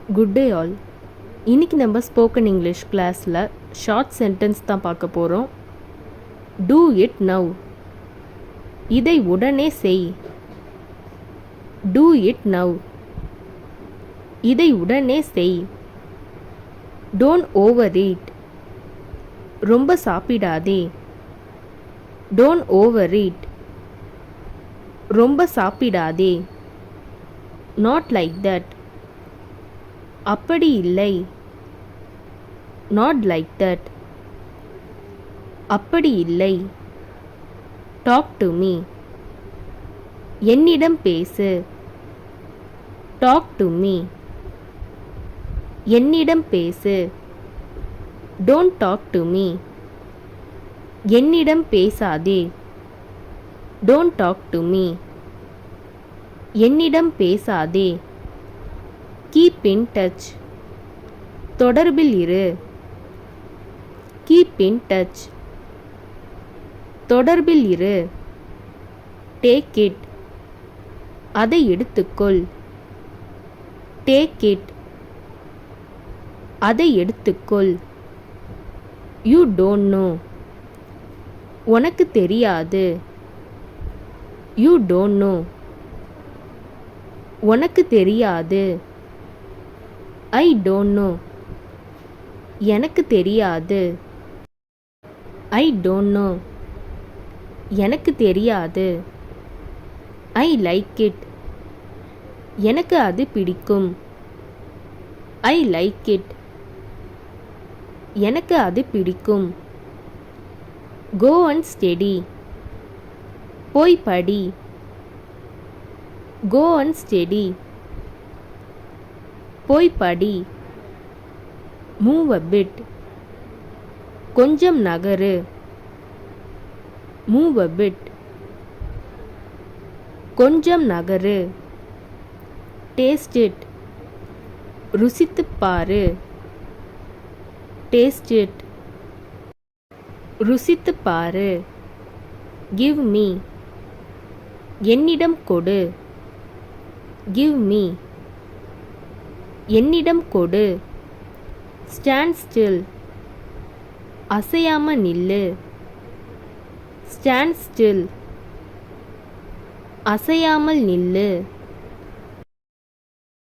Good day all. இன்றைக்கி நம்ம spoken English கிளாஸில் ஷார்ட் சென்டென்ஸ் தான் பார்க்க போகிறோம். Do it now. இதை உடனே செய். Do it now. இதை உடனே செய். Don't over eat. ரொம்ப சாப்பிடாதே. Don't over eat. ரொம்ப சாப்பிடாதே. Not like that. அப்படி இல்லை. Not like that. அப்படி இல்லை. Talk to me. என்னிடம் பேசு. Talk to me. என்னிடம் பேசு. Don't talk to me. என்னிடம் பேசாதே. Don't talk to me. என்னிடம் பேசாதே. Keep in touch. தொடர்பில் இரு. Keep in touch. தொடர்பில் இரு. Take it. அதை எடுத்துக்கொள். Take it. அதை எடுத்துக்கொள். You don't know. உனக்கு தெரியாது. You don't know. உனக்கு தெரியாது. I don't know. எனக்கு தெரியாது. I don't know. எனக்கு தெரியாது. ஐ லைக் இட். எனக்கு அது பிடிக்கும். I like it. எனக்கு அது பிடிக்கும். Go and study. போய் படி. Go and study. போய் படி. Move a bit. கொஞ்சம் நகரு. Move a bit. கொஞ்சம் நகரு. Taste it. ருசித்துப் பாரு. Taste it. ருசித்துப் பாரு. Give me. என்னிடம் கொடு. Give me. என்னிடம் கொடு. Stand still. அசையாம நில்லு. Stand still. அசையாமல் நில்லு.